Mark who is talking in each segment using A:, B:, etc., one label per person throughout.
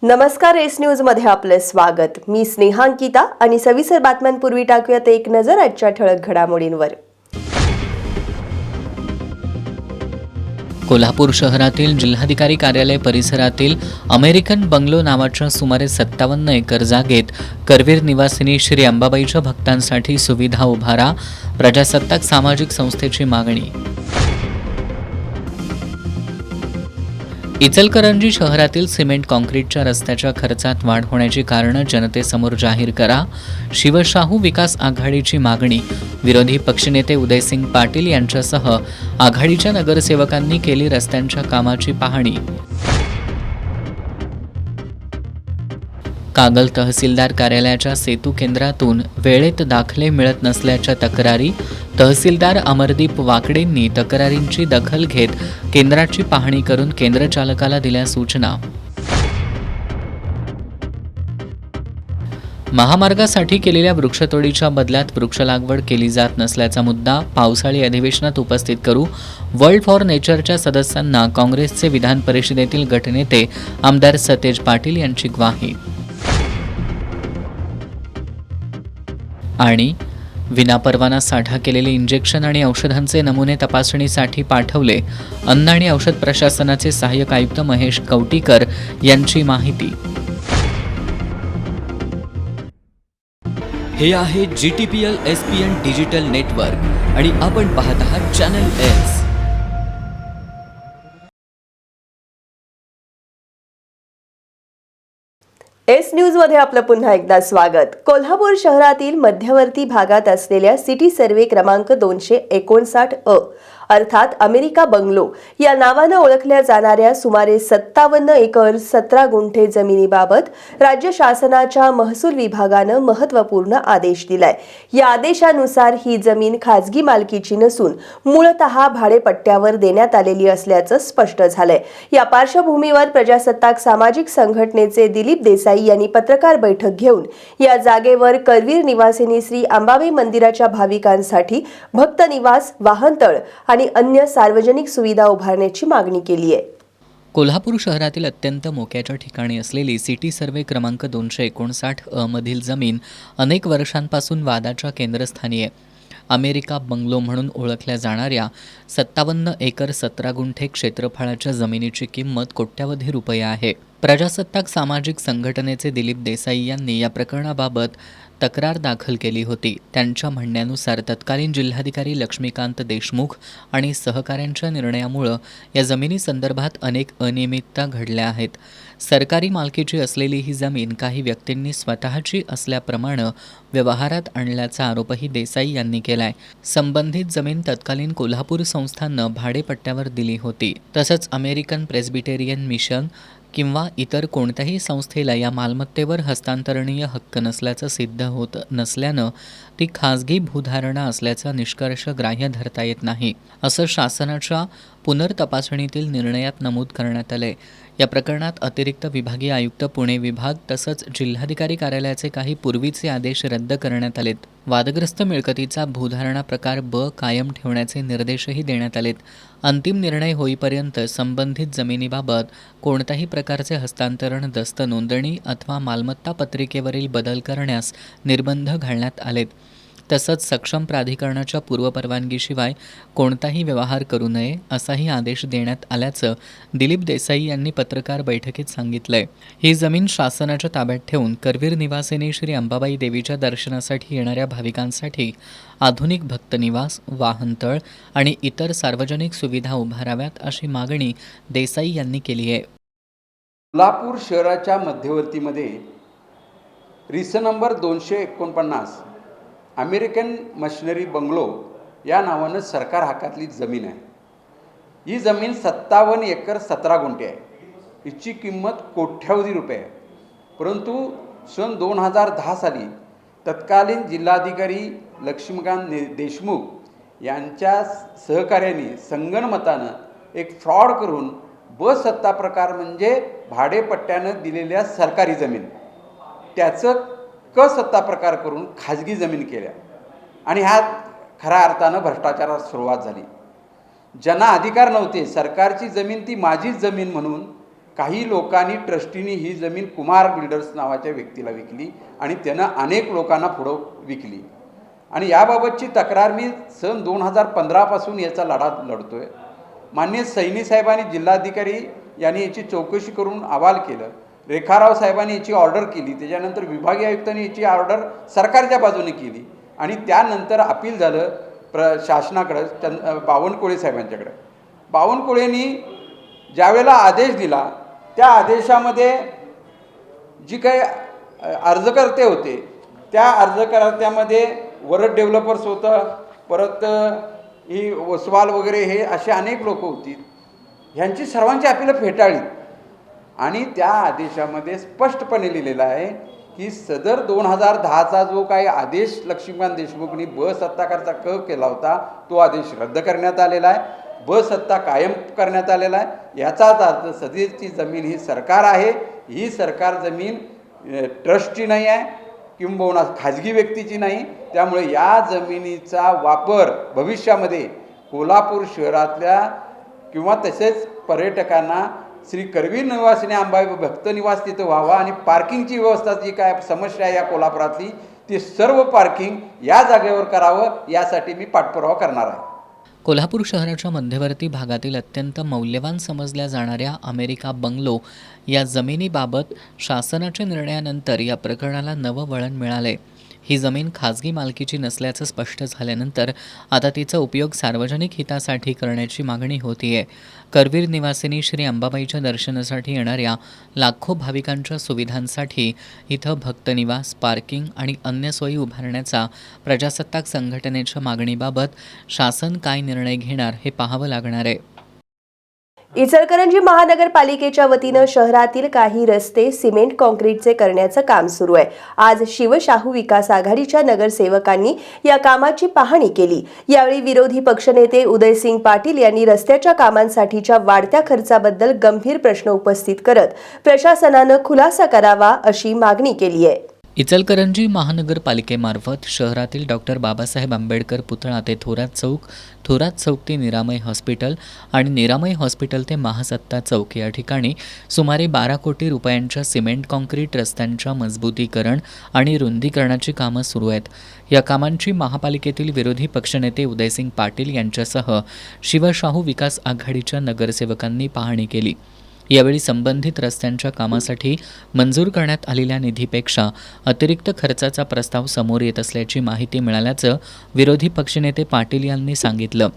A: नमस्कार, S news मध्ये आपले स्वागत। मी स्नेहांकिता आणि सविस्तर बातम्यांपूर्वी टाकूयात एक नजर आजच्या ठळक घडामोडींवर।
B: कोल्हापूर शहरातील जिल्हाधिकारी कार्यालय परिसरातील अमेरिकन बंगलो नावाच्या सुमारे 57 एकर जागेत करवीर निवासिनी श्री अंबाबाईच्या भक्तांसाठी सुविधा उभारा, प्रजासत्ताक सामाजिक संस्थेची मागणी। इचलकरंजी शहरातील सिमेंट काँक्रीटच्या रस्त्याच्या खर्चात वाढ होण्याची कारणं जनतेसमोर जाहीर करा, शिवशाहू विकास आघाडीची मागणी। विरोधी पक्षनेते उदयसिंग पाटील यांच्यासह आघाडीच्या नगरसेवकांनी केली रस्त्यांच्या कामाची पाहणी। कागल तहसीलदार कार्यालयाच्या सेतू केंद्रातून वेळेत दाखले मिळत नसल्याच्या तक्रारी। तहसीलदार अमरदीप वाकडेंनी तक्रारींची दखल घेत केंद्राची पाहणी करून केंद्र चालकाला दिल्या सूचना। महामार्गासाठी केलेल्या वृक्षतोडीच्या बदल्यात वृक्ष लागवड केली जात नसल्याचा मुद्दा पावसाळी अधिवेशनात उपस्थित करू। वर्ल्ड फॉर नेचरच्या सदस्यांना काँग्रेसचे विधान परिषदेतील गटनेते आमदार सतेज पाटील यांची ग्वाही। आणि विनापरवाना साठा केलेले इंजेक्शन आणि औषधांचे नमुने तपासणीसाठी पाठवले। अन्न आणि औषध प्रशासनाचे सहाय्यक आयुक्त महेश कवटीकर यांची माहिती।
C: हे आहे GTPL SPN डिजिटल नेटवर्क आणि आपण पाहत आहात चॅनल एस।
A: एस न्यूज मध्ये आपलं पुन्हा एकदा स्वागत। कोल्हापूर शहरातील मध्यवर्ती भागात असलेल्या सिटी सर्वे क्रमांक 259 अ अर्थात अमेरिका बंगलो या नावानं ओळखल्या जाणाऱ्या सुमारे 57 एकर 17 गुंठे जमिनीबाबत राज्य शासनाच्या महसूल विभागानं महत्त्वपूर्ण आदेश दिलाय। या आदेशानुसार ही जमीन खाजगी मालकीची नसून मूळतः भाडेपट्ट्यावर देण्यात आलेली असल्याचं स्पष्ट झालंय। या पार्श्वभूमीवर प्रजासत्ताक सामाजिक संघटनेचे दिलीप देसाई यांनी पत्रकार बैठक घेऊन या जागेवर करवीर निवासिनी श्री अंबाबाई मंदिराच्या भाविकांसाठी भक्त निवास, वाहनतळ आणि अन्य सार्वजनिक सुविधा उभारण्याची मागणी केली आहे।
B: कोल्हापूर शहरातील अत्यंत मोक्याच्या ठिकाणी असलेली सिटी सर्वे क्रमांक 259 अ मधील जमीन अनेक वर्षांपासून वादाच्या केंद्रस्थानी आहे। अमेरिका बंगलो म्हणून ओळखल्या जाणाऱ्या 57 एकर 17 गुंठे क्षेत्रफळाच्या जमिनीची किंमत कोट्यावधी रुपये आहे। प्रजासत्ताक सामाजिक संघटनेचे दिलीप देसाई यांनी या प्रकरणाबाबत तक्रार दाखल केली होती। त्यांच्या म्हणण्यानुसार तत्कालीन जिल्हाधिकारी लक्ष्मीकांत देशमुख आणि सहकाऱ्यांच्या निर्णयामुळे या जमिनीसंदर्भात अनेक अनियमितता घडल्या आहेत। सरकारी मालकीची असलेली ही जमीन काही व्यक्तींनी स्वतःची असल्याप्रमाणे व्यवहारात आणल्याचा आरोपही देसाई यांनी केलाय। संबंधित जमीन तत्कालीन कोल्हापूर संस्थानं भाडेपट्ट्यावर दिली होती। तसंच अमेरिकन प्रेस्बिटेरियन मिशन किंवा इतर कोणत्याही संस्थेला या मालमत्तेवर हस्तांतरणीय हक्क नसल्याचं सिद्ध होत नसल्यानं ती खाजगी भूधारणा असल्याचा निष्कर्ष ग्राह्य धरता येत नाही, असं शासनाच्या पुनर्तपासणीतील निर्णयात नमूद करण्यात आले। या प्रकरणात अतिरिक्त विभागीय आयुक्त पुणे विभाग तसंच जिल्हाधिकारी कार्यालयाचे काही पूर्वीचे आदेश रद्द करण्यात आलेत। वादग्रस्त मिळकतीचा भूधारणा प्रकार ब कायम ठेवण्याचे निर्देशही देण्यात आलेत। अंतिम निर्णय होईपर्यंत संबंधित जमिनीबाबत कोणत्याही प्रकारचे हस्तांतरण, दस्त नोंदणी अथवा मालमत्ता पत्रिकेवरील बदल करण्यास निर्बंध घालण्यात आलेत। तसंच सक्षम प्राधिकरणाच्या पूर्वपरवानगीशिवाय कोणताही व्यवहार करू नये असाही आदेश देण्यात आल्याचं दिलीप देसाई यांनी पत्रकार बैठकीत सांगितलंय। ही जमीन शासनाच्या ताब्यात ठेवून करवीर निवासिनी श्री अंबाबाई देवीच्या दर्शनासाठी येणाऱ्या भाविकांसाठी आधुनिक भक्तनिवास, वाहनतळ आणि इतर सार्वजनिक सुविधा उभाराव्यात अशी मागणी देसाई यांनी केली आहे।
D: कोल्हापूर शहराच्या मध्यवर्तीमध्ये रिसं नंबर 249 अमेरिकन मशिनरी बंगलो या नावानं सरकार हक्कातली जमीन आहे। ही जमीन 57 एकर 17 गुंठे आहे। हिची किंमत कोट्यावधी रुपये आहे। परंतु सन 2010 साली तत्कालीन जिल्हाधिकारी लक्ष्मीकांत देशमुख यांच्या सहकार्याने संगनमतानं एक फ्रॉड करून सत्ता प्रकार म्हणजे भाडेपट्ट्यानं दिलेल्या सरकारी जमीन त्याचं सत्ता प्रकार करून खाजगी जमीन केल्या आणि ह्यात खऱ्या अर्थानं भ्रष्टाचाराला सुरुवात झाली। ज्यांना अधिकार नव्हते, सरकारची जमीन ती माझीच जमीन म्हणून काही लोकांनी ट्रस्टीनी ही जमीन कुमार बिल्डर्स नावाच्या व्यक्तीला विकली आणि त्यानं अनेक लोकांना पुढं विकली. आणि याबाबतची तक्रार मी सन 2015पासून याचा लढा लढतो आहे. माननीय सैनी साहेबांनी, जिल्हाधिकारी यांनी याची चौकशी करून अहवाल केलं. रेखाराव साहेबांनी याची ऑर्डर केली. त्याच्यानंतर विभागीय आयुक्तांनी याची ऑर्डर सरकारच्या बाजूने केली आणि त्यानंतर अपील झालं शासनाकडं बावनकुळे साहेबांच्याकडं. बावनकुळेंनी ज्यावेळेला आदेश दिला त्या आदेशामध्ये जी काही अर्जकर्ते होते त्या अर्जकर्त्यामध्ये वरद डेव्हलपर्स होतं, परत ही ओसवाल वगैरे हे असे अनेक लोक होती. ह्यांची सर्वांची अपीलं फेटाळली आणि त्या आदेशामध्ये स्पष्टपणे लिहिलेलं आहे की सदर 2010चा जो काही आदेश लक्ष्मीकांत देशमुखनी ब सत्ताकारचा क केला होता तो आदेश रद्द करण्यात आलेला आहे. ब सत्ता कायम करण्यात आलेला आहे. याचाच अर्थ सदरची जमीन ही सरकार आहे. ही सरकार जमीन ट्रस्टची नाही आहे किंबहुना खाजगी व्यक्तीची नाही. त्यामुळे या जमिनीचा वापर भविष्यामध्ये कोल्हापूर शहरातल्या किंवा तसेच पर्यटकांना श्री करवीर निवासिनी अंबाई भक्त निवास तिथं व्हावा आणि पार्किंगची व्यवस्था जी काय समस्या आहे या कोल्हापुरातली ती सर्व पार्किंग या जागेवर करावं यासाठी मी पाठपुरावा करणार आहे.
B: कोल्हापूर शहराच्या मध्यवर्ती भागातील अत्यंत मौल्यवान समजल्या जाणाऱ्या अमेरिका बंगलो या जमिनीबाबत शासनाच्या निर्णयानंतर या प्रकरणाला नवं वळण मिळाले. ही जमीन खाजगी मालकीची नसल्याचं स्पष्ट झाल्यानंतर आता तिचा उपयोग सार्वजनिक हितासाठी करण्याची मागणी होतीये. करवीर निवासिनी श्री अंबाबाईच्या दर्शनासाठी येणाऱ्या लाखो भाविकांच्या सुविधांसाठी इथं भक्तनिवास, पार्किंग आणि अन्य सोयी उभारण्याचा प्रजासत्ताक संघटनेच्या मागणीबाबत शासन काय निर्णय घेणार हे पाहावं लागणार आहे.
A: इचलकरंजी महानगरपालिकेच्या वतीनं शहरातील काही रस्ते सिमेंट काँक्रीटचे करण्याचं काम सुरू आहे. आज शिवशाहू विकास आघाडीच्या नगरसेवकांनी या कामाची पाहणी केली. यावेळी विरोधी पक्षनेते उदयसिंग पाटील यांनी रस्त्याच्या कामांसाठीच्या वाढत्या खर्चाबद्दल गंभीर प्रश्न उपस्थित करत प्रशासनानं खुलासा करावा अशी मागणी केली आहे.
B: इचलकरंजी महानगरपालिकेमार्फत शहरातील डॉक्टर बाबासाहेब आंबेडकर पुतळा ते थोरात चौक, थोरात चौक ते निरामय हॉस्पिटल आणि निरामय हॉस्पिटल ते महासत्ता चौक या ठिकाणी सुमारे 12 कोटी रुपयांच्या सिमेंट काँक्रीट रस्त्यांच्या मजबूतीकरण आणि रुंदीकरणाची कामं सुरू आहेत. या कामांची महापालिकेतील विरोधी पक्षनेते उदयसिंग पाटील यांच्यासह शिवशाहू विकास आघाडीच्या नगरसेवकांनी पाहणी केली. यावेळी संबंधित रस्त्यांच्या कामासाठी मंजूर करण्यात आलेल्या निधीपेक्षा अतिरिक्त खर्चाचा प्रस्ताव समोर येत असल्याची माहिती मिळाल्याचं विरोधी पक्षनेते पाटील यांनी सांगितलं.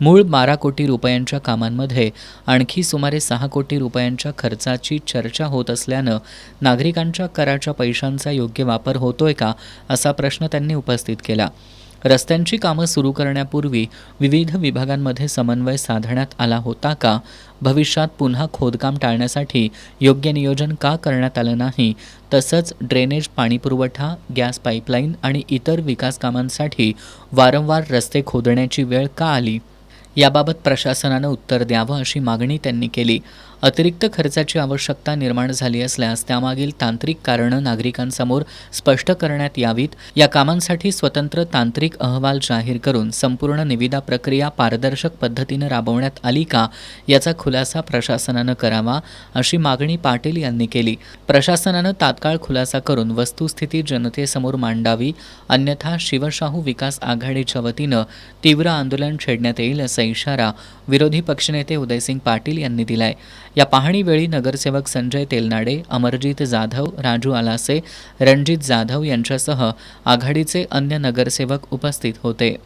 B: मूळ 12 कोटी रुपयांच्या कामांमध्ये आणखी सुमारे 6 कोटी रुपयांच्या खर्चाची चर्चा होत असल्यानं नागरिकांच्या कराच्या पैशांचा योग्य वापर होतोय का असा प्रश्न त्यांनी उपस्थित केला. रस्त्यांची कामं सुरू करण्यापूर्वी विविध विभागांमध्ये समन्वय साधण्यात आला होता का? भविष्यात पुन्हा खोदकाम टाळण्यासाठी योग्य नियोजन का करण्यात आलं नाही? तसंच ड्रेनेज, पाणीपुरवठा, गॅस पाईपलाईन आणि इतर विकास कामांसाठी वारंवार रस्ते खोदण्याची वेळ का आली? याबाबत प्रशासनानं उत्तर द्यावं अशी मागणी त्यांनी केली. अतिरिक्त खर्चाची आवश्यकता निर्माण झाली असल्यास त्यामागील तांत्रिक कारणं नागरिकांसमोर स्पष्ट करण्यात यावीत. या कामांसाठी स्वतंत्र तांत्रिक अहवाल जाहीर करून संपूर्ण निविदा प्रक्रिया पारदर्शक पद्धतीनं राबवण्यात आली का याचा खुलासा प्रशासनानं करावा अशी मागणी पाटील यांनी केली. प्रशासनानं तात्काळ खुलासा करून वस्तुस्थिती जनतेसमोर मांडावी, अन्यथा शिवशाहू विकास आघाडीच्या वतीनं तीव्र आंदोलन छेडण्यात येईल असा इशारा विरोधी पक्षनेते उदयसिंग पाटील यांनी दिलाय. या पाहणीवेळी नगरसेवक संजय तेलनाडे, अमरजीत जाधव, राजू आलासे, रणजित जाधव यांच्यासह आघाडीचे अन्य नगरसेवक उपस्थित होते.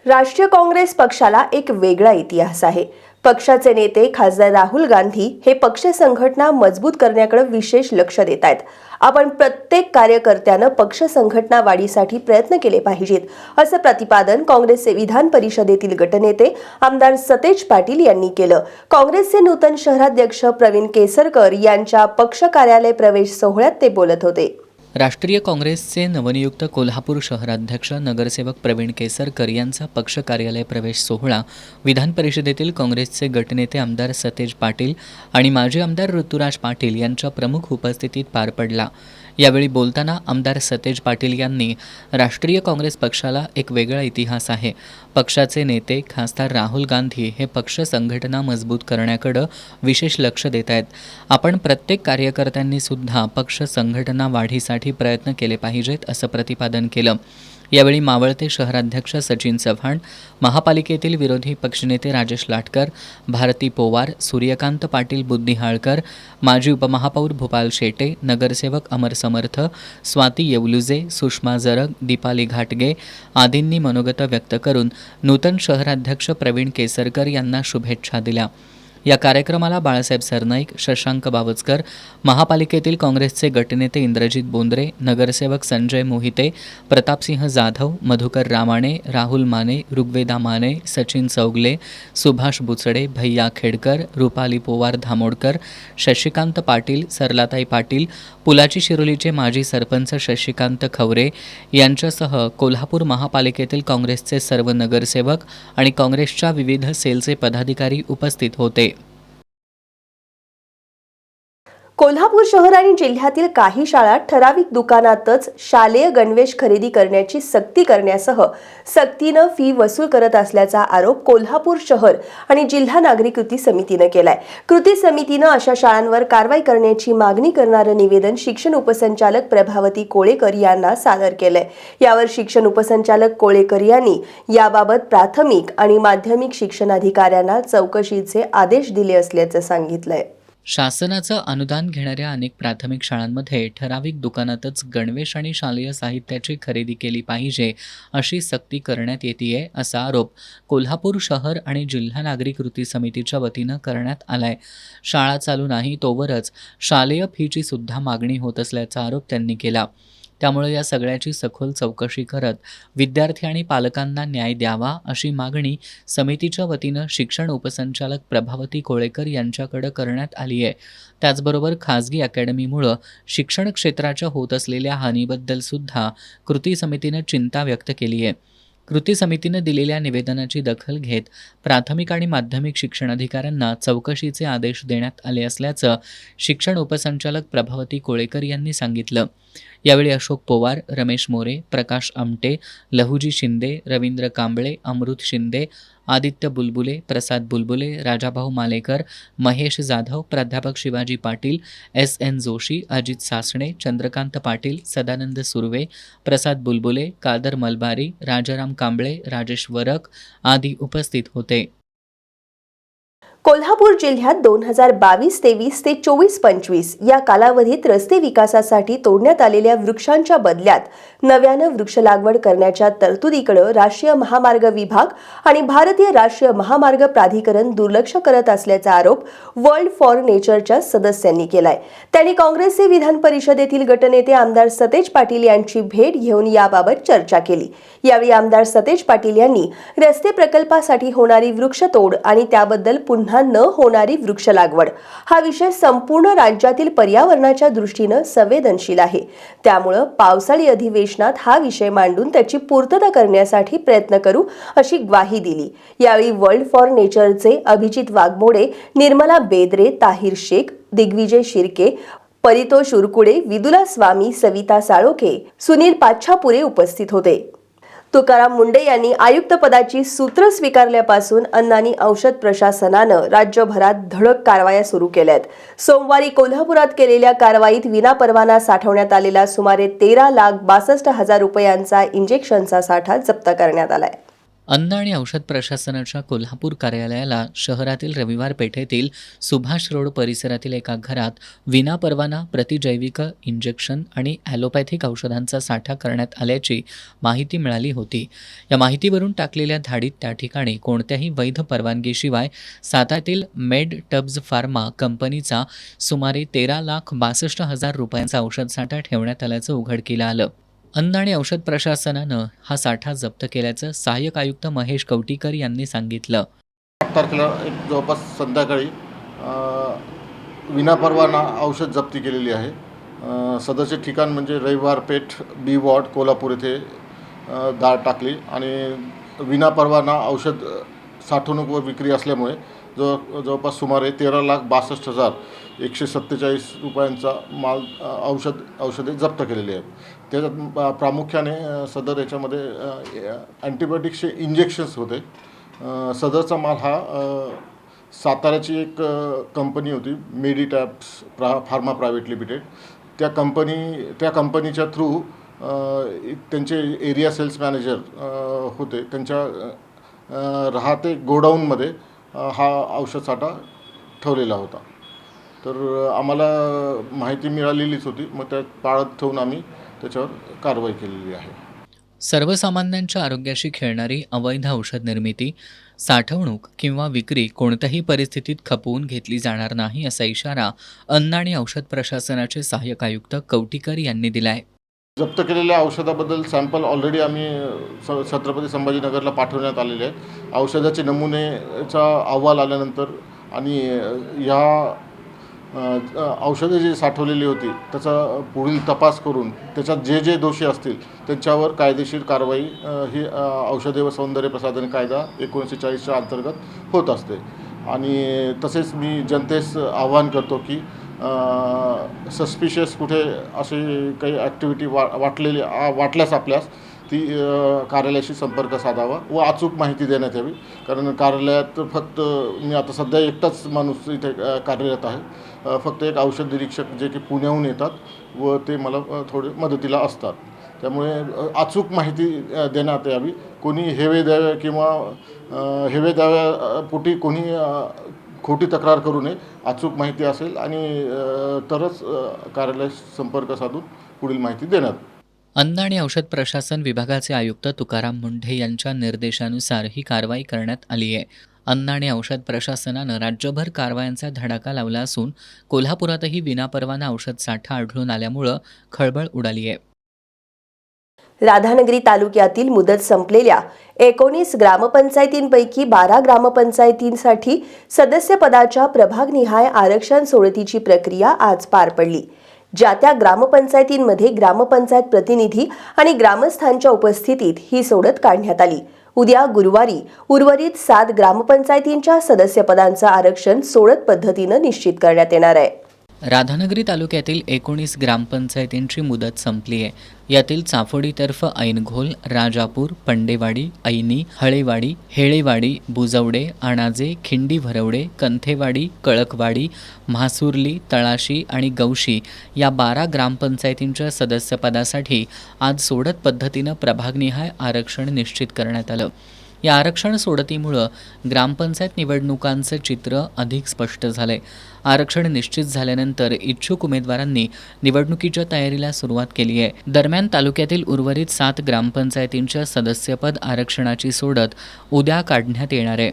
A: राष्ट्रीय काँग्रेस पक्षाला एक वेगळा इतिहास आहे. पक्षाचे नेते खासदार राहुल गांधी हे पक्ष संघटना मजबूत करण्याकडे विशेष लक्ष देत आहेत. आपण प्रत्येक कार्यकर्त्यानं पक्ष संघटना वाढीसाठी प्रयत्न केले पाहिजेत असं प्रतिपादन काँग्रेसचे विधान परिषदेतील गटनेते आमदार सतेज पाटील यांनी केलं. काँग्रेसचे नूतन शहराध्यक्ष प्रवीण केसरकर यांच्या पक्ष कार्यालय प्रवेश सोहळ्यात ते बोलत होते.
B: राष्ट्रीय काँग्रेसचे नवनियुक्त कोल्हापूर शहराध्यक्ष नगरसेवक प्रवीण केसरकर यांचा पक्ष कार्यालय प्रवेश सोहळा विधान परिषदेतील काँग्रेसचे गटनेते आमदार सतेज पाटील आणि माजी आमदार ऋतुराज पाटील यांच्या प्रमुख उपस्थितीत पार पडला. यावेळी बोलताना आमदार सतेज पाटील यांनी राष्ट्रीय काँग्रेस पक्षाला एक वेगळा इतिहास आहे. पक्षाचे नेते खासदार राहुल गांधी हे पक्ष संघटना मजबूत करण्याकडे विशेष लक्ष देत आहेत. आपण प्रत्येक कार्यकर्त्यांनी सुद्धा पक्ष संघटना वाढीसाठी प्रयत्न केले पाहिजेत असं प्रतिपादन केलं. यावेळी मावळते शहराध्यक्ष सचिन चव्हाण, महापालिकेतील विरोधी पक्षनेते राजेश लाटकर, भारती पोवार, सूर्यकांत पाटील बुद्धिहाळकर, माजी उपमहापौर भूपाल शेटे, नगरसेवक अमर समर्थ, स्वाती येवलुजे, सुषमा जरग, दीपाली घाटगे आदींनी मनोगत व्यक्त करून नूतन शहराध्यक्ष प्रवीण केसरकर यांना शुभेच्छा दिल्या. या कार्यक्रमाला बाळासाहेब सरनाईक, शशांक बावचकर, महापालिकेतील काँग्रेसचे गटनेते इंद्रजित बोंद्रे, नगरसेवक संजय मोहिते, प्रतापसिंह जाधव, मधुकर रामाणे, राहुल माने, ऋग्वेदा माने, सचिन चौगले, सुभाष बुचडे, भैया खेडकर, रुपाली पोवार धामोडकर, शशिकांत पाटील, सरलाताई पाटील, पुलाची शिरोलीचे माजी सरपंच शशिकांत खवरे यांच्यासह कोल्हापूर महापालिकेतील काँग्रेसचे सर्व नगरसेवक आणि काँग्रेसच्या विविध सेलचे पदाधिकारी उपस्थित होते.
A: कोल्हापूर शहर आणि जिल्ह्यातील काही शाळा ठराविक दुकानातच शालेय गणवेश खरेदी करण्याची सक्ती करण्यासह सक्तीनं फी वसूल करत असल्याचा आरोप कोल्हापूर शहर आणि जिल्हा नागरिक कृती समितीनं केलाय. कृती समितीनं अशा शाळांवर कारवाई करण्याची मागणी करणारं निवेदन शिक्षण उपसंचालक प्रभावती कोळेकर यांना सादर केलंय. यावर शिक्षण उपसंचालक कोळेकर यांनी याबाबत प्राथमिक आणि माध्यमिक शिक्षण अधिकाऱ्यांना चौकशीचे आदेश दिले असल्याचं सांगितलंय.
B: शासनाचं अनुदान घेणाऱ्या अनेक प्राथमिक शाळांमध्ये ठराविक दुकानातच गणवेश आणि शालेय साहित्याची खरेदी केली पाहिजे अशी सक्ती करण्यात येतेय असा आरोप कोल्हापूर शहर आणि जिल्हा नागरिक कृती समितीच्या वतीनं करण्यात आलाय. शाळा चालू नाही तोवरच शालेय फीची सुद्धा मागणी होत असल्याचा आरोप त्यांनी केला. त्यामुळे या सगळ्याची सखोल चौकशी करत विद्यार्थी आणि पालकांना न्याय द्यावा अशी मागणी समितीच्या वतीनं शिक्षण उपसंचालक प्रभावती कोळेकर यांच्याकडे करण्यात आली आहे. त्याचबरोबर खाजगी अकॅडमीमुळं शिक्षण क्षेत्राच्या होत असलेल्या हानीबद्दल सुद्धा कृती समितीनं चिंता व्यक्त केली आहे. कृती समितीनं दिलेल्या निवेदनाची दखल घेत प्राथमिक आणि माध्यमिक शिक्षण अधिकाऱ्यांना चौकशीचे आदेश देण्यात आले असल्याचं शिक्षण उपसंचालक प्रभावती कोळेकर यांनी सांगितलं. यावेळी अशोक पोवार, रमेश मोरे, प्रकाश आमटे, लहुजी शिंदे, रवींद्र कांबळे, अमृत शिंदे, आदित्य बुलबुले, प्रसाद बुलबुले, राजाभाऊ मालेकर, महेश जाधव, प्राध्यापक शिवाजी पाटील, S.N. जोशी, अजित सासणे, चंद्रकांत पाटील, सदानंद सुर्वे, प्रसाद बुलबुले, कादर मलबारी, राजाराम कांबळे, राजेश वरक आदी उपस्थित होते.
A: कोल्हापूर जिल्ह्यात 2022-23 ते 24-25 या कालावधीत रस्ते विकासासाठी तोडण्यात आलेल्या वृक्षांच्या बदल्यात नव्यानं वृक्ष लागवड करण्याच्या तरतुदीकडे राष्ट्रीय महामार्ग विभाग आणि भारतीय राष्ट्रीय महामार्ग प्राधिकरण दुर्लक्ष करत असल्याचा आरोप वर्ल्ड फॉर नेचरच्या सदस्यांनी केलाय. त्यांनी काँग्रेसचे विधान परिषदेतील गटनेते आमदार सतेज पाटील यांची भेट घेऊन याबाबत चर्चा केली. यावेळी आमदार सतेज पाटील यांनी रस्ते प्रकल्पासाठी होणारी वृक्षतोड आणि त्याबद्दल पुन्हा न होणारी वृक्ष लागवड हा विषय संपूर्ण राज्यातील पर्यावरणाच्या दृष्टीनं संवेदनशील आहे. त्यामुळे पावसाळी अधिवेशनात हा विषय मांडून त्याची पूर्तता करण्यासाठी प्रयत्न करू अशी ग्वाही दिली. यावेळी वर्ल्ड फॉर नेचरचे अभिजित वाघमोडे, निर्मला बेदरे, ताहिर शेख, दिग्विजय शिर्के, परितोष उरकुडे, विदुला स्वामी, सविता साळोखे, सुनील पाच्छापुरे उपस्थित होते. तुकाराम मुंडे यांनी आयुक्तपदाची सूत्र स्वीकारल्यापासून अन्न आणि औषध प्रशासनानं राज्यभरात धडक कारवाया सुरू केल्यात. सोमवारी कोल्हापुरात केलेल्या कारवाईत विनापरवाना साठवण्यात आलेला सुमारे 13,62,000 रुपयांचा इंजेक्शनचा साठा जप्त करण्यात आलाय.
B: अन्न आणि औषध प्रशासनाच्या कोल्हापूर कार्यालयाला शहरातील रविवार पेठेतील सुभाष रोड परिसरातील एका घरात विनापरवाना प्रतिजैविक इंजेक्शन आणि ॲलोपॅथिक औषधांचा साठा करण्यात आल्याची माहिती मिळाली होती. या माहितीवरून टाकलेल्या धाडीत त्या ठिकाणी कोणत्याही वैध परवानगीशिवाय सातातील मेड टब्स फार्मा कंपनीचा सुमारे 13,62,000 रुपयांचा औषध साठा ठेवण्यात आल्याचं उघडकीला आलं. अन्न आणि औषध प्रशासनानं हा साठा जप्त केल्याचं सहाय्यक आयुक्त महेश कवटीकर यांनी सांगितलं.
E: 8 तारखेला एक जवळपास संध्याकाळी विनापरवाना औषध जप्ती केलेली आहे. सदरचे ठिकाण म्हणजे रविवार पेठ बी वॉर्ड कोल्हापूर येथे दाळ टाकली आणि विनापरवाना औषध साठवणूक व विक्री असल्यामुळे जवळपास सुमारे 13,62,147 रुपयांचा माल औषधे जप्त केलेली आहेत. त्याच्यात प्रामुख्याने सदर याच्यामध्ये अँटीबायोटिक्सचे इंजेक्शन्स होते. सदरचा माल हा साताऱ्याची एक कंपनी होती, मेडिटॅप्स फार्मा प्रायव्हेट लिमिटेड. त्या कंपनीच्या थ्रू त्यांचे एरिया सेल्स मॅनेजर होते, त्यांच्या राहते गोडाऊनमध्ये हा औषध साठा ठेवलेला होता. तर आम्हाला माहिती मिळालेलीच होती, मग त्या पाळत ठेवून आम्ही त्याच्यावर कारवाई केलेली आहे.
B: सर्वसामान्यांच्या आरोग्याशी खेळणारी अवैध औषध निर्मिती, साठवणूक किंवा विक्री कोणत्याही परिस्थितीत खपवून घेतली जाणार नाही, असा इशारा अन्न आणि औषध प्रशासनाचे सहाय्यक आयुक्त कवटीकर यांनी दिला आहे.
E: जप्त केलेल्या औषधाबद्दल सॅम्पल ऑलरेडी आम्ही छत्रपती संभाजीनगरला पाठवण्यात आलेले आहेत. औषधाचे नमुनेचा अहवाल आल्यानंतर आणि ह्या औषधे जी साठवलेली होती त्याचा पुढील तपास करून त्याच्यात जे दोषी असतील त्यांच्यावर कायदेशीर कारवाई ही औषधे व सौंदर्य प्रसाधन कायदा 1940च्या अंतर्गत होत असते. आणि तसेच मी जनतेस आवाहन करतो की सस्पिशियस कुठे अशी काही ॲक्टिव्हिटी वाटल्यास आपल्यास ती कार्यालयाशी संपर्क साधावा व अचूक माहिती देण्यात यावी. कारण कार्यालयात फक्त मी आता सध्या एकटाच माणूस इथे कार्यरत आहे. फक्त एक औषध निरीक्षक जे की पुण्याहून येतात व ते मला थोडे मदतीला असतात. त्यामुळे अचूक माहिती देण्यात यावी. कोणी हेवे द्यावे किंवा हेवे द्याव्यापोटी कोणी खोटी तक्रार करू नये. अचूक माहिती असेल आणि तरच कार्यालयाशी संपर्क साधून पुढील माहिती देण्यात.
B: अन्न आणि औषध प्रशासन विभागाचे आयुक्त तुकाराम मुंढे यांच्या निर्देशानुसार ही कारवाई करण्यात आली आहे. अन्न आणि औषध प्रशासनानं राज्यभर कारवायांचा धडाका लावला असून कोल्हापुरातही विनापरवाना औषध साठा आढळून आल्यामुळं खळबळ उडाली आहे.
A: राधानगरी तालुक्यातील मुदत संपलेल्या 19 ग्रामपंचायतींपैकी 12 ग्रामपंचायतींसाठी सदस्यपदाच्या प्रभागनिहाय आरक्षण सोडतीची प्रक्रिया आज पार पडली. ज्या त्या ग्रामपंचायतींमध्ये ग्रामपंचायत प्रतिनिधी आणि ग्रामस्थांच्या उपस्थितीत ही सोडत काढण्यात आली. उद्या गुरुवारी उर्वरित 7 ग्रामपंचायतींच्या सदस्यपदांचं आरक्षण सोडत पद्धतीनं निश्चित करण्यात येणार आहे.
B: राधानगरी तालुक्यातील 19 ग्रामपंचायतींची मुदत संपली आहे. यातील चाफोडीतर्फ ऐनघोल, राजापूर, पंडेवाडी, ऐनी, हळेवाडी, हेळेवाडी, बुजवडे, आणाजे, खिंडी भरवडे, कंथेवाडी, कळकवाडी, म्हासुर्ली, तळाशी आणि गौशी या 12 ग्रामपंचायतींच्या सदस्यपदासाठी आज सोडत पद्धतीनं प्रभागनिहाय आरक्षण निश्चित करण्यात आलं. या आरक्षण सोडतीमुळं ग्रामपंचायत निवडणुकांचं चित्र अधिक स्पष्ट झालंय. आरक्षण निश्चित झाल्यानंतर इच्छुक उमेदवारांनी निवडणुकीच्या तयारीला सुरुवात केली आहे. दरम्यान तालुक्यातील उर्वरित 7 ग्रामपंचायतींच्या सदस्यपद आरक्षणाची सोडत उद्या काढण्यात येणार आहे.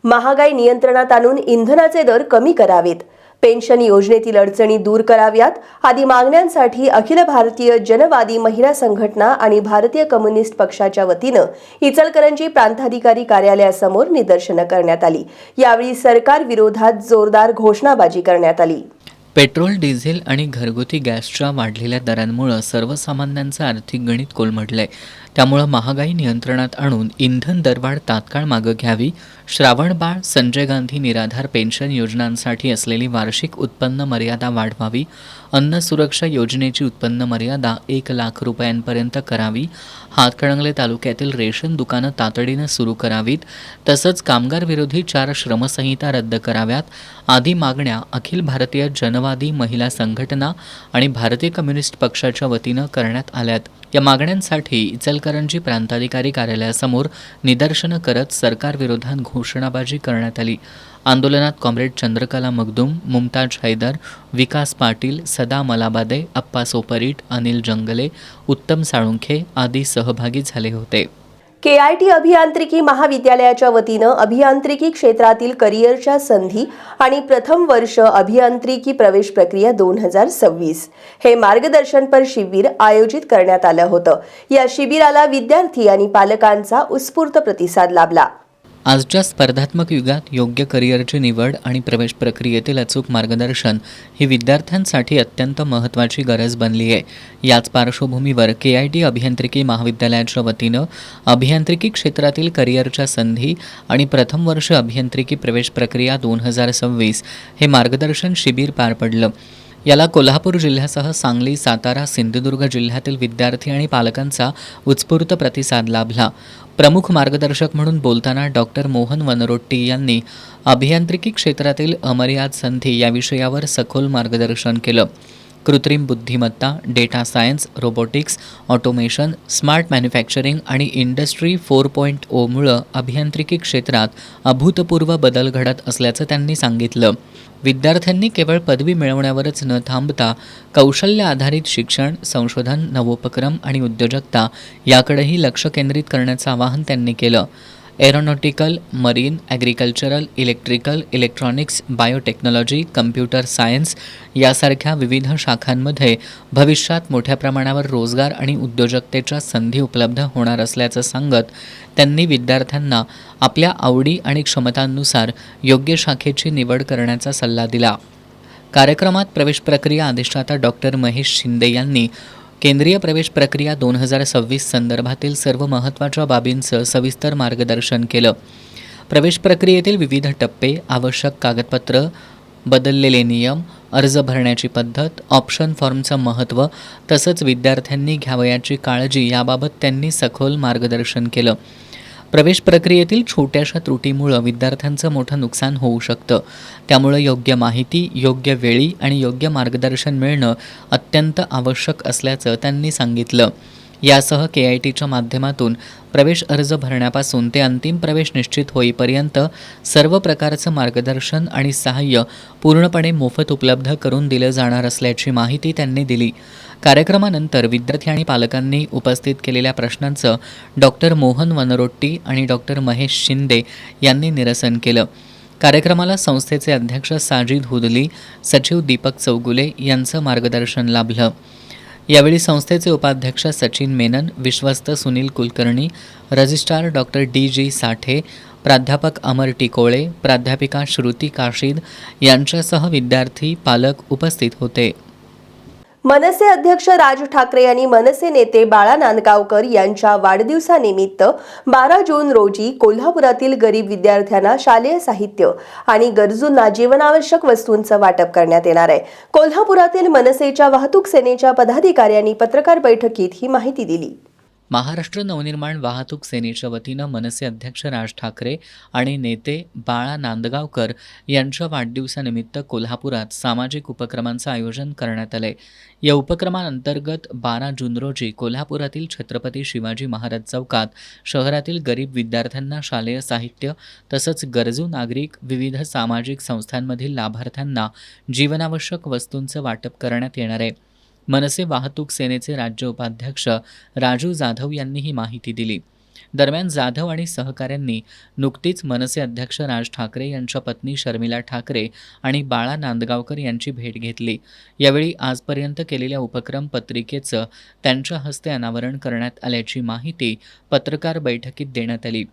A: महागाई नियंत्रणात आणून इंधनाचे दर कमी करावेत, पेन्शन योजनेतील अडचणी दूर कराव्यात आदी मागण्यांसाठी अखिल भारतीय जनवादी महिला संघटना आणि भारतीय कम्युनिस्ट पक्षाच्या वतीनं इचलकरंजी प्रांताधिकारी कार्यालयासमोर निदर्शनं करण्यात आली. यावेळी सरकार विरोधात जोरदार घोषणाबाजी करण्यात आली.
B: पेट्रोल, डिझेल आणि घरगुती गॅसच्या वाढलेल्या दरांमुळं सर्वसामान्यांचं आर्थिक गणित कोलमडलंय. त्यामुळं महागाई नियंत्रणात आणून इंधन दरवाढ तात्काळ मागं घ्यावी, श्रावणबाळ, संजय गांधी निराधार पेन्शन योजनांसाठी असलेली वार्षिक उत्पन्न मर्यादा वाढवावी, अन्न सुरक्षा योजनेची उत्पन्न मर्यादा 1 लाख रुपयांपर्यंत करावी, हातकणंगले तालुक्यातील रेशन दुकानं तातडीनं सुरू करावीत, तसंच कामगार विरोधी 4 श्रमसंहिता रद्द कराव्यात आदी मागण्या अखिल भारतीय जनवादी महिला संघटना आणि भारतीय कम्युनिस्ट पक्षाच्या वतीनं करण्यात आल्यात. या मागण्यांसाठी इचलकरंजी प्रांताधिकारी कार्यालयासमोर निदर्शनं करत सरकारविरोधात घोषणाबाजी करण्यात आली. आंदोलनात कॉम्रेड चंद्रकला मगदूम, मुमताज हैदर, विकास पाटील, सदा मलाबादे, अप्पा सोपरीट, अनिल जंगले, उत्तम साळुंखे आदी सहभागी झाले होते.
A: KIT अभियांत्रिकी महाविद्यालयाच्या वतीनं अभियांत्रिकी क्षेत्रातील करिअरच्या संधी आणि प्रथम वर्ष अभियांत्रिकी प्रवेश प्रक्रिया 2026 हे मार्गदर्शनपर शिबिर आयोजित करण्यात आलं होतं. या शिबिराला विद्यार्थी आणि पालकांचा उत्स्फूर्त प्रतिसाद लाभला.
B: आजच्या स्पर्धात्मक युगात योग्य करिअरची निवड आणि प्रवेश प्रक्रियेतील अचूक मार्गदर्शन ही विद्यार्थ्यांसाठी अत्यंत महत्त्वाची गरज बनली आहे. याच पार्श्वभूमीवर KIT अभियांत्रिकी महाविद्यालयाच्या वतीनं अभियांत्रिकी क्षेत्रातील करिअरच्या संधी आणि प्रथम वर्ष अभियांत्रिकी प्रवेश प्रक्रिया 2026 हे मार्गदर्शन शिबिर पार पडलं. याला कोल्हापूर जिल्ह्यासह सांगली, सातारा, सिंधुदुर्ग जिल्ह्यातील विद्यार्थी आणि पालकांचा उत्स्फूर्त प्रतिसाद लाभला. प्रमुख मार्गदर्शक म्हणून बोलताना डॉक्टर मोहन वनरोट्टी यांनी अभियांत्रिकी क्षेत्रातील अमर्याद संधी या विषयावर सखोल मार्गदर्शन केलं. कृत्रिम बुद्धिमत्ता, data science, robotics, automation, smart manufacturing आणि इंडस्ट्री 4.0 मुळे अभियांत्रिकी क्षेत्रात अभूतपूर्व बदल घडत असल्याचं त्यांनी सांगितलं. विद्यार्थ्यांनी केवळ पदवी मिळवण्यावरच न थांबता कौशल्य आधारित शिक्षण, संशोधन, नवोपक्रम आणि उद्योजकता याकडेही लक्ष केंद्रित करण्याचं आवाहन त्यांनी केलं. Aeronautical, marine, agricultural, electrical, electronics, biotechnology, computer science यासारख्या विविध शाखांमध्ये भविष्यात मोठ्या प्रमाणावर रोजगार आणि उद्योजकतेच्या संधी उपलब्ध होणार असल्याचं सांगत त्यांनी विद्यार्थ्यांना आपल्या आवडी आणि क्षमतांनुसार योग्य शाखेची निवड करण्याचा सल्ला दिला. कार्यक्रमात प्रवेश प्रक्रिया अधिष्ठाता डॉक्टर महेश शिंदे यांनी केंद्रीय प्रवेश प्रक्रिया 2026 संदर्भातील सर्व महत्त्वाच्या बाबींचं सविस्तर मार्गदर्शन केलं. प्रवेश प्रक्रियेतील विविध टप्पे, आवश्यक कागदपत्र, बदललेले नियम, अर्ज भरण्याची पद्धत, ऑप्शन फॉर्मचं महत्त्व तसंच विद्यार्थ्यांनी घ्यावयाची काळजी याबाबत त्यांनी सखोल मार्गदर्शन केलं. प्रवेश प्रक्रियेतील छोट्याशा त्रुटीमुळं विद्यार्थ्यांचं मोठं नुकसान होऊ शकतं. त्यामुळं योग्य माहिती, योग्य वेळी आणि योग्य मार्गदर्शन मिळणं अत्यंत आवश्यक असल्याचं त्यांनी सांगितलं. यासह KITच्या माध्यमातून प्रवेश अर्ज भरण्यापासून ते अंतिम प्रवेश निश्चित होईपर्यंत सर्व प्रकारचं मार्गदर्शन आणि सहाय्य पूर्णपणे मोफत उपलब्ध करून दिलं जाणार असल्याची माहिती त्यांनी दिली. कार्यक्रमानंतर विद्यार्थी आणि पालकांनी उपस्थित केलेल्या प्रश्नांचं डॉक्टर मोहन वनरोट्टी आणि डॉक्टर महेश शिंदे यांनी निरसन केलं. कार्यक्रमाला संस्थेचे अध्यक्ष साजिद हुदली, सचिव दीपक चौगुले यांचं मार्गदर्शन लाभलं. यावेळी संस्थेचे उपाध्यक्ष सचिन मेनन, विश्वस्त Sunil Kulkarni, registrar doctor DG साठे, प्राध्यापक अमर टिकोळे, प्राध्यापिका श्रुती काशीद यांच्यासह विद्यार्थी, पालक उपस्थित होते.
A: मनसे अध्यक्ष राज ठाकरे यांनी मनसे नेते बाळा नांदगावकर यांच्या वाढदिवसानिमित्त 12 जून रोजी कोल्हापुरातील गरीब विद्यार्थ्यांना शालेय साहित्य आणि गरजूंना जीवनावश्यक वस्तूंचं वाटप करण्यात येणार आहे. कोल्हापुरातील मनसेच्या वाहतूक सेनेच्या पदाधिकाऱ्यांनी पत्रकार बैठकीत ही माहिती दिली.
B: महाराष्ट्र नवनिर्माण वाहतूक सेनेच्या वतीनं मनसे अध्यक्ष राज ठाकरे आणि नेते बाळा नांदगावकर यांच्या वाढदिवसानिमित्त कोल्हापुरात सामाजिक उपक्रमांचं आयोजन करण्यात आलंय. या उपक्रमांतर्गत 12 जून रोजी कोल्हापुरातील छत्रपती शिवाजी महाराज चौकात शहरातील गरीब विद्यार्थ्यांना शालेय साहित्य तसंच गरजू नागरिक, विविध सामाजिक संस्थांमधील लाभार्थ्यांना जीवनावश्यक वस्तूंचं वाटप करण्यात येणार आहे. मनसे वाहतूक सेनेचे राज्य उपाध्यक्ष राजू जाधव यांनी ही माहिती दिली. दरम्यान जाधव आणि सहकाऱ्यांनी नुकतीच मनसे अध्यक्ष राज ठाकरे यांच्या पत्नी शर्मिला ठाकरे आणि बाळा नांदगावकर यांची भेट घेतली. यावेळी आजपर्यंत केलेल्या उपक्रम पत्रिकेचं त्यांच्या हस्ते अनावरण करण्यात आल्याची माहिती पत्रकार बैठकीत देण्यात आली.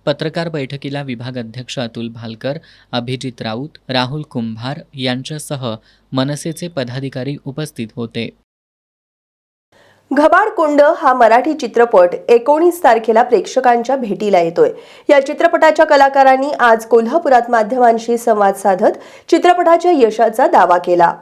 B: पत्रकार बैठकीला विभाग अध्यक्ष अतुल भालकर, अभिजित राऊत, राहुल कुंभार यांच्यासह मनसेचे पदाधिकारी उपस्थित होते.
A: घबाडकुंड हा मराठी चित्रपट 19 तारखेला प्रेक्षकांच्या भेटीला येतोय. या चित्रपटाच्या कलाकारांनी आज कोल्हापुरात माध्यमांशी संवाद साधत चित्रपटाच्या यशाचा दावा केला.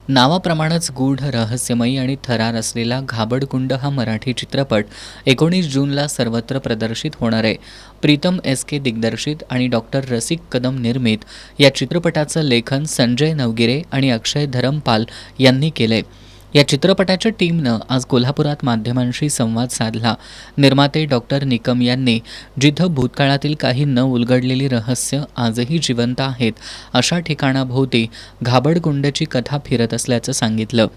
B: नावाप्रमाणेच गूढ, रहस्यमयी आणि थरार असलेला घाबडकुंड हा मराठी चित्रपट 19 जूनला सर्वत्र प्रदर्शित होणार आहे. प्रीतम SK दिग्दर्शित आणि डॉक्टर रसिक कदम निर्मित या चित्रपटाचं लेखन संजय नवगिरे आणि अक्षय धरमपाल यांनी केलंय. या चित्रपटाच्या टीमनं आज कोल्हापुरात माध्यमांशी संवाद साधला. निर्माते डॉक्टर निकम यांनी जिथं भूतकाळातील काही न उलगडलेली रहस्य आजही जिवंत आहेत अशा ठिकाणाभोवती घाबडकुंडची कथा फिरत असल्याचं सांगितलं.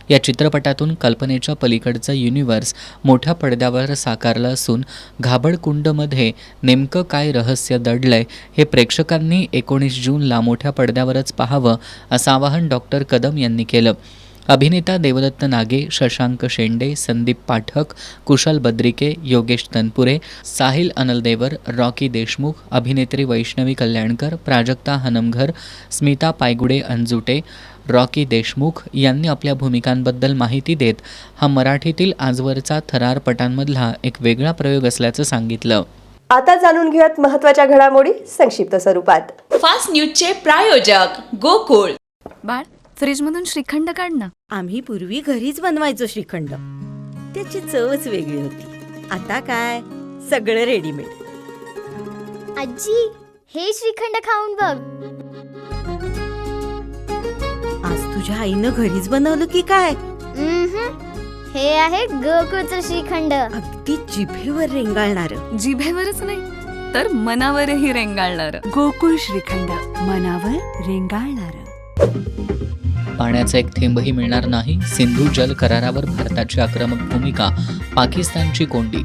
B: या चित्रपटातून कल्पनेच्या पलीकडचं युनिव्हर्स मोठ्या पडद्यावर साकारलं असून घाबडकुंडमध्ये नेमकं काय रहस्य दडलंय हे प्रेक्षकांनी 19 जूनला मोठ्या पडद्यावरच पाहावं असं आवाहन डॉक्टर कदम यांनी केलं. अभिनेता देवदत्त नागे, शशांक शेंडे, संदीप पाठक, कुशल बद्रिके, योगेश तनपुरे, साहिल अनलदेवर, रॉकी देशमुख, अभिनेत्री वैष्णवी कल्याणकर, प्राजक्ता हनमघर, स्मिता पायगुडे अंजुटे, रॉकी देशमुख यांनी आपल्या भूमिकांबद्दल माहिती देत हा मराठीतील आजवरचा थरारपटांमधला एक वेगळा प्रयोग असल्याचं सांगितलं.
A: आता जाणून घेऊयात महत्त्वाच्या घडामोडी संक्षिप्त स्वरूपात.
F: फास्ट न्यूजचे प्रायोजक गोकुळ.
G: बाळ, फ्रीजमधून श्रीखंड काढ ना.
H: आम्ही पूर्वी घरीच बनवायचो श्रीखंड. त्याची चवच वेगळी होती. आता काय सगळं रेडीमेड.
I: आजी, हे श्रीखंड खाऊन बघ.
H: आज तुझ्या आईनं घरीच बनवलं की काय?
I: हे आहे गोकुळचं श्रीखंड.
H: अगदी जिभेवर रेंगाळणार.
G: जिभेवरच नाही तर मनावरही रेंगाळणार. गोकुळ श्रीखंड, मनावर रेंगाळणार.
B: पाण्याचा एक थेंबही मिळणार नाही, सिंधू जल करारावर भारताची आक्रमक भूमिका, पाकिस्तानची कोंडी.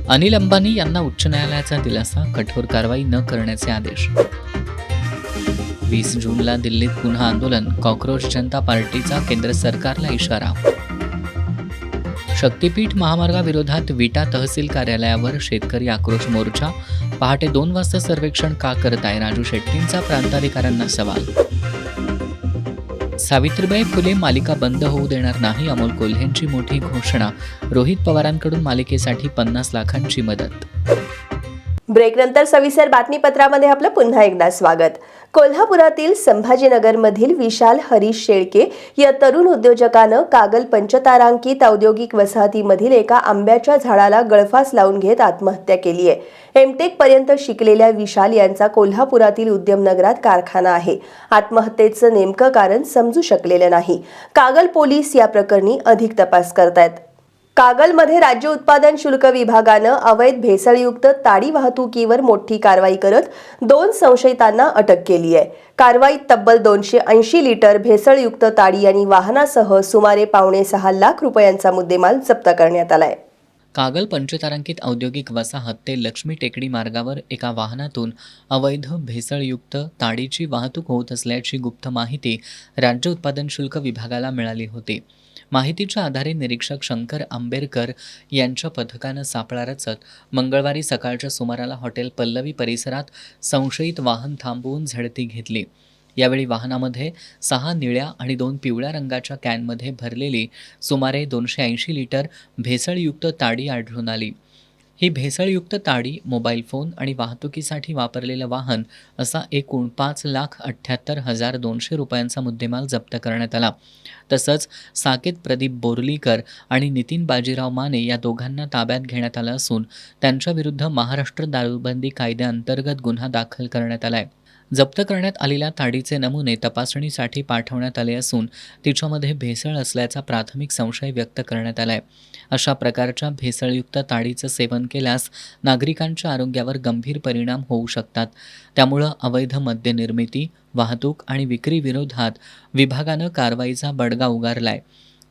B: अनिल अंबानी यांना उच्च न्यायालयाचा दिलासा, कठोर कारवाई न करण्याचे आदेश. 20 जूनला दिल्लीत पुन्हा आंदोलन, कॉक्रोच जनता पार्टीचा केंद्र सरकारला इशारा. शक्तीपीठ महामार्गाविरोधात विटा तहसील कार्यालयावर शेतकरी आक्रोश मोर्चा, पहाटे 2 वाजता सर्वेक्षण का करताय, राजू शेट्टींचा प्रांताधिकाऱ्यांना सवाल. सावित्रीबाई फुले मालिका बंद होऊ देणार नाही, अमोल कोल्हेंची मोठी घोषणा. रोहित पवारांकडून मालिकेसाठी 50 लाखांची मदत.
A: ब्रेकनंतर सविस्तर बातमीपत्रामध्ये आपलं पुन्हा एकदा स्वागत. कोल्हापुरातील संभाजीनगरमधील विशाल हरीश शेळके या तरुण उद्योजकानं कागल पंचतारांकित औद्योगिक वसाहतीमधील एका आंब्याच्या झाडाला गळफास लावून घेत आत्महत्या केली आहे. एमटेक पर्यंत शिकलेल्या विशाल यांचा कोल्हापुरातील उद्यमनगरात कारखाना आहे. आत्महत्येचं नेमकं कारण समजू शकलेलं नाही. कागल पोलीस या प्रकरणी अधिक तपास करतायत. कागलमध्ये राज्य उत्पादन शुल्क विभागानं अवैध भेसळयुक्त ताडी वाहतुकीवर मोठी कारवाई करत 2 संशयितांना अटक केली आहे. कारवाईत तब्बल 280 लिटर भेसळयुक्त ताडी आणि वाहनासह सुमारे 5.6 लाख रुपयांचा मुद्देमाल जप्त करण्यात आलाय.
B: कागल पंचतारांकित औद्योगिक वसाहत ते लक्ष्मी टेकडी मार्गावर एका वाहनातून अवैध भेसळयुक्त ताडीची वाहतूक होत असल्याची गुप्त माहिती राज्य उत्पादन शुल्क विभागाला मिळाली होती. माहितीच्या आधारे निरीक्षक शंकर आंबेरकर यांच्या पथकानं सापळा रचत मंगळवारी सकाळच्या सुमाराला हॉटेल पल्लवी परिसरात संशयित वाहन थांबवून झडती घेतली. यावेळी वाहनामध्ये 6 निळ्या आणि 2 पिवळ्या रंगाच्या कॅनमध्ये भरलेली सुमारे 280 लिटर भेसळयुक्त ताडी आढळून आली. ही भेसळयुक्त ताडी, मोबाईल फोन आणि वाहतुकीसाठी वापरलेलं वाहन असा एकूण 5,78,200 रुपयांचा मुद्देमाल जप्त करण्यात आला. तसंच साकेत प्रदीप बोर्लीकर आणि नितीन बाजीराव माने या दोघांना ताब्यात घेण्यात आलं असून त्यांच्याविरुद्ध महाराष्ट्र दारूबंदी कायद्याअंतर्गत गुन्हा दाखल करण्यात आलाय. जप्त करण्यात आलेल्या ताडीचे नमुने तपासणीसाठी पाठवण्यात आले असून तिच्यामध्ये भेसळ असल्याचा प्राथमिक संशय व्यक्त करण्यात आलाय. अशा प्रकारच्या भेसळयुक्त ताडीचं सेवन केल्यास नागरिकांच्या आरोग्यावर गंभीर परिणाम होऊ शकतात. त्यामुळं अवैध मद्य निर्मिती, वाहतूक आणि विक्री विरोधात विभागानं कारवाईचा बडगा उगारलाय.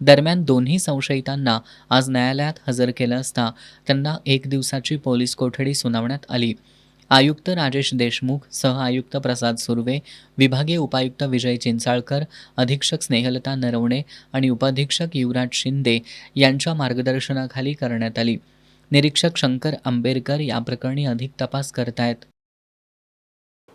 B: दरम्यान दोन्ही संशयितांना आज न्यायालयात हजर केलं असता त्यांना 1 दिवसाची पोलीस कोठडी सुनावण्यात आली. आयुक्त राजेश देशमुख, सह आयुक्त प्रसाद सुर्वे, विभागीय उपायुक्त विजय चिंचाळकर, अधीक्षक स्नेहलता नरवणे आणि उपाधीक्षक युवराज शिंदे यांच्या मार्गदर्शनाखाली करण्यात आली. निरीक्षक शंकर आंबेरकर या प्रकरणी अधिक तपास करतायत.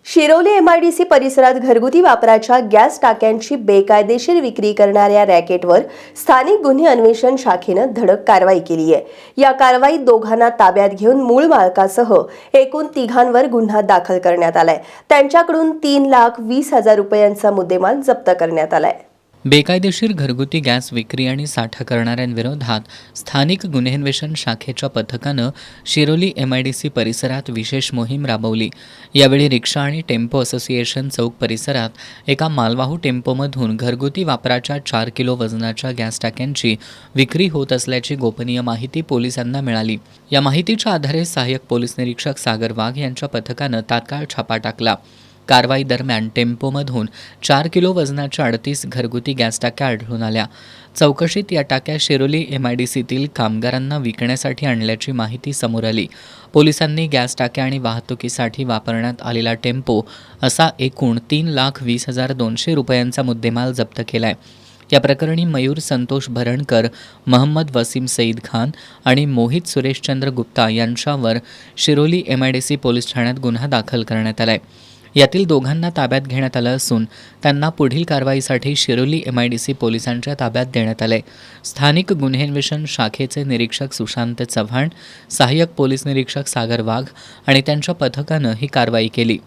A: शिरोली MIDC परिसरात घरगुती वापराच्या गॅस टाक्यांची बेकायदेशीर विक्री करणाऱ्या रॅकेटवर स्थानिक गुन्हे अन्वेषण शाखेनं धडक कारवाई केली आहे. या कारवाईत दोघांना ताब्यात घेऊन मूळ मालकासह एकूण 3 गुन्हा दाखल करण्यात आलाय. त्यांच्याकडून 3,20,000 रुपयांचा मुद्देमाल जप्त करण्यात आलाय.
B: बेकायदेशीर घरगुती गॅस विक्री आणि साठा करणाऱ्यांविरोधात स्थानिक गुन्हेन्वेषण शाखेच्या पथकानं शिरोली MIDC परिसरात विशेष मोहीम राबवली. यावेळी रिक्षा आणि टेम्पो असोसिएशन चौक परिसरात एका मालवाहू टेम्पोमधून घरगुती वापराच्या 4 किलो वजनाच्या गॅस टाक्यांची विक्री होत असल्याची गोपनीय माहिती पोलिसांना मिळाली. या माहितीच्या आधारे सहाय्यक पोलीस निरीक्षक सागर वाघ यांच्या पथकानं तात्काळ छापा टाकला. कारवाई दरम्यान टेम्पोमधून 4 किलो वजनाच्या 38 घरगुती गॅस टाक्या आढळून आल्या. चौकशीत या टाक्या शिरोली MIDCतील कामगारांना विकण्यासाठी आणल्याची माहिती समोर आली. पोलिसांनी गॅस टाक्या आणि वाहतुकीसाठी वापरण्यात आलेला टेम्पो असा एकूण 3,20,200 रुपयांचा मुद्देमाल जप्त केलाय. या प्रकरणी मयूर संतोष भरणकर, मोहम्मद वसीम सईद खान आणि मोहित सुरेशचंद्र गुप्ता यांच्यावर शिरोली MIDC पोलीस ठाण्यात गुन्हा दाखल करण्यात आलाय. यातील दोघांना ताब्यात घेण्यात आलं असून त्यांना पुढील कारवाईसाठी शिरोली MIDC पोलिसांच्या ताब्यात देण्यात आले. स्थानिक गुन्हेन्वेषण शाखेचे निरीक्षक सुशांत चव्हाण, सहाय्यक पोलीस निरीक्षक सागर वाघ आणि त्यांच्या पथकानं ही कारवाई केली.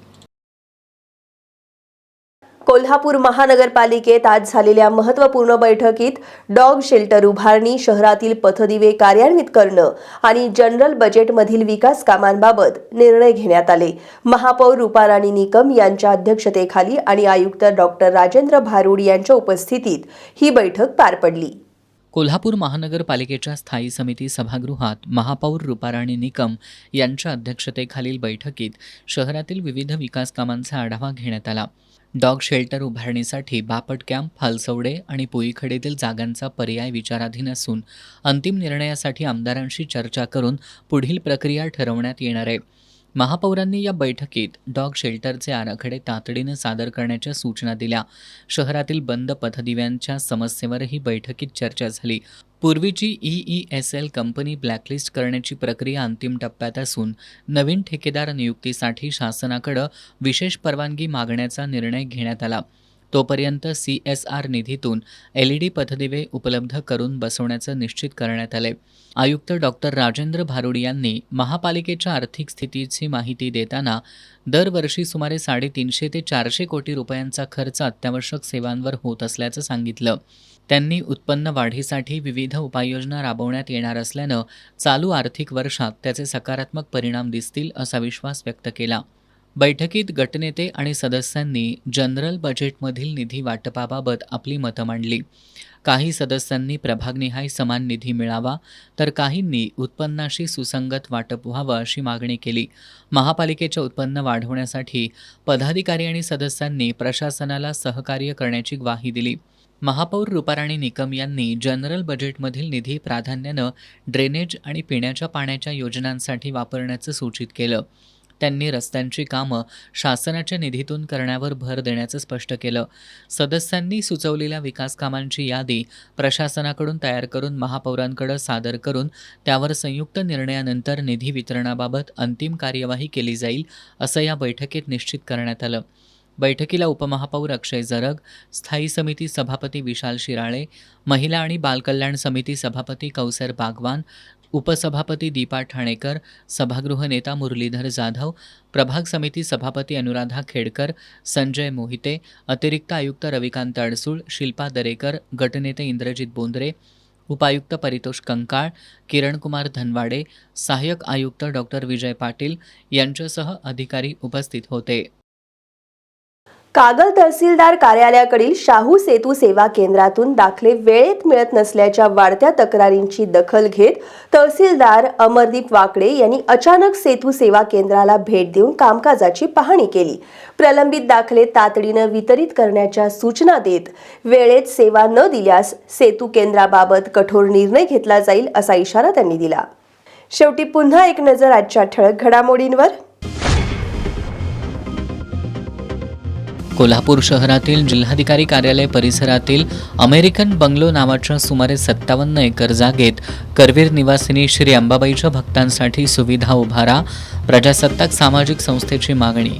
A: कोल्हापूर महानगरपालिकेत आज झालेल्या महत्त्वपूर्ण बैठकीत डॉग शेल्टर उभारणी, शहरातील पथदिवे कार्यान्वित करणं आणि जनरल बजेटमधील विकास कामांबाबत निर्णय घेण्यात आले. महापौर रूपाराणी निकम यांच्या अध्यक्षतेखाली आणि आयुक्त डॉक्टर राजेंद्र भारुड यांच्या उपस्थितीत ही बैठक पार पडली.
B: कोल्हापूर महानगरपालिकेच्या स्थायी समिती सभागृहात महापौर रूपाराणी निकम यांच्या अध्यक्षतेखालील बैठकीत शहरातील विविध विकास कामांचा आढावा घेण्यात आला. डॉग शेल्टर उभारणीसाठी बापट कॅम्प, फालसवडे आणि पुईखडेतील जागांचा पर्याय विचाराधीन असून अंतिम निर्णयासाठी आमदारांशी चर्चा करून पुढील प्रक्रिया ठरवण्यात येणार आहे. महापौरांनी या बैठकीत डॉग शेल्टरचे आराखडे तातडीनं सादर करण्याच्या सूचना दिल्या. शहरातील बंद पथदिव्यांच्या समस्येवरही बैठकीत चर्चा झाली. पूर्वीची EESL कंपनी ब्लॅकलिस्ट करण्याची प्रक्रिया अंतिम टप्प्यात असून नवीन ठेकेदार नियुक्तीसाठी शासनाकडे विशेष परवानगी मागण्याचा निर्णय घेण्यात आला. तोपर्यंत CSR निधीतून LED पथदिवे उपलब्ध करून बसवण्याचं निश्चित करण्यात आले. आयुक्त डॉक्टर राजेंद्र भारुड यांनी महापालिकेच्या आर्थिक स्थितीची माहिती देताना दरवर्षी सुमारे 350 ते 400 कोटी रुपयांचा खर्च अत्यावश्यक सेवांवर होत असल्याचं सांगितलं. त्यांनी उत्पन्न वाढीसाठी विविध उपाययोजना राबवण्यात येणार असल्यानं चालू आर्थिक वर्षात त्याचे सकारात्मक परिणाम दिसतील असा विश्वास व्यक्त केला. बैठकीत गटनेते आणि सदस्यांनी जनरल बजेटमधील निधी वाटपाबाबत आपली मतं मांडली. काही सदस्यांनी प्रभागनिहाय समान निधी मिळावा तर काहींनी उत्पन्नाशी सुसंगत वाटप व्हावं अशी मागणी केली. महापालिकेचे उत्पन्न वाढवण्यासाठी पदाधिकारी आणि सदस्यांनी प्रशासनाला सहकार्य करण्याची ग्वाही दिली. महापौर रूपाराणी निकम यांनी जनरल बजेटमधील निधी प्राधान्यानं ड्रेनेज आणि पिण्याच्या पाण्याच्या योजनांसाठी वापरण्याचं सूचित केलं. त्यांनी रस्त्यांची कामं शासनाच्या निधीतून करण्यावर भर देण्याचं स्पष्ट केलं. सदस्यांनी सुचवलेल्या विकास कामांची यादी प्रशासनाकडून तयार करून महापौरांकडे सादर करून त्यावर संयुक्त निर्णयानंतर निधी वितरणाबाबत अंतिम कार्यवाही केली जाईल असं या बैठकीत निश्चित करण्यात आलं. बैठकीला उपमहापौर अक्षय जरग, स्थायी समिती सभापती विशाल शिराळे, महिला आणि बालकल्याण समिती सभापती कौसर बागवान, उपसभापती दीपा ठाणेकर, सभागृह नेता मुरलीधर जाधव, प्रभाग समिती सभापती अनुराधा खेडकर, संजय मोहिते, अतिरिक्त आयुक्त रविकांत अडसूळ, शिल्पा दरेकर, गटनेते इंद्रजित बोंद्रे, उपायुक्त परितोष कंकाळ, किरणकुमार धनवाडे, सहाय्यक आयुक्त डॉक्टर विजय पाटील यांच्यासह अधिकारी उपस्थित होते.
A: कागल तहसीलदार कार्यालयाकडील शाहू सेतू सेवा केंद्रातून दाखले वेळेत मिळत नसल्याच्या वाढत्या तक्रारींची दखल घेत तहसीलदार अमरदीप वाकडे यांनी अचानक सेतू सेवा केंद्राला भेट देऊन कामकाजाची पाहणी केली. प्रलंबित दाखले तातडीनं वितरित करण्याच्या सूचना देत वेळेत सेवा न दिल्यास सेतू केंद्राबाबत कठोर निर्णय घेतला जाईल असा इशारा त्यांनी दिला. शेवटी पुन्हा एक नजर आजच्या ठळक घडामोडींवर.
B: कोल्हापूर शहरातील जिल्हाधिकारी कार्यालय परिसरातील अमेरिकन बंगलो नावाच्या सुमारे 57 एकर जागेत करवीर निवासिनी श्री अंबाबाईच्या भक्तांसाठी सुविधा उभारा, प्रजासत्ताक सामाजिक संस्थेची मागणी.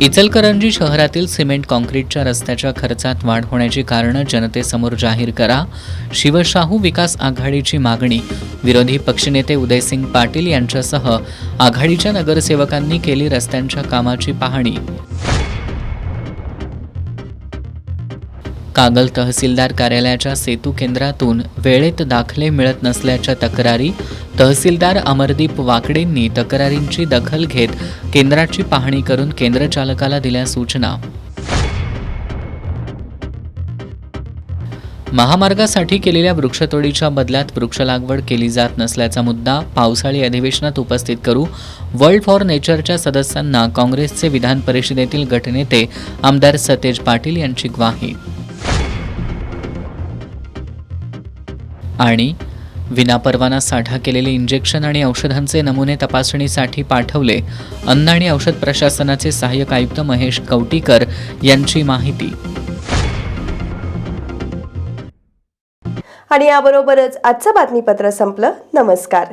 B: इचलकरंजी शहरातील सिमेंट काँक्रीटच्या रस्त्याच्या खर्चात वाढ होण्याची कारणं जनतेसमोर जाहीर करा, शिवशाहू विकास आघाडीची मागणी. विरोधी पक्षनेते उदयसिंग पाटील यांच्यासह आघाडीच्या नगरसेवकांनी केली रस्त्यांच्या कामाची पाहणी. कागल तहसीलदार कार्यालयाच्या सेतू केंद्रातून वेळेत दाखले मिळत नसल्याच्या तक्रारी. तहसीलदार अमरदीप वाकडेंनी तक्रारींची दखल घेत केंद्राची पाहणी करून केंद्रचालकाला दिल्या सूचना. महामार्गासाठी केलेल्या वृक्षतोडीच्या बदल्यात वृक्ष लागवड केली जात नसल्याचा मुद्दा पावसाळी अधिवेशनात उपस्थित करू वर्ल्ड फॉर नेचरच्या सदस्यांना काँग्रेसचे विधान परिषदेतील गटनेते आमदार सतेज पाटील यांची ग्वाही. आणि विनापरवाना साठा केलेले इंजेक्शन आणि औषधांचे नमुने तपासणीसाठी पाठवले. अन्न आणि औषध प्रशासनाचे सहाय्यक आयुक्त महेश कवटीकर यांची माहिती.
A: आणि याबरोबरच आजचं बातमीपत्र संपलं. नमस्कार.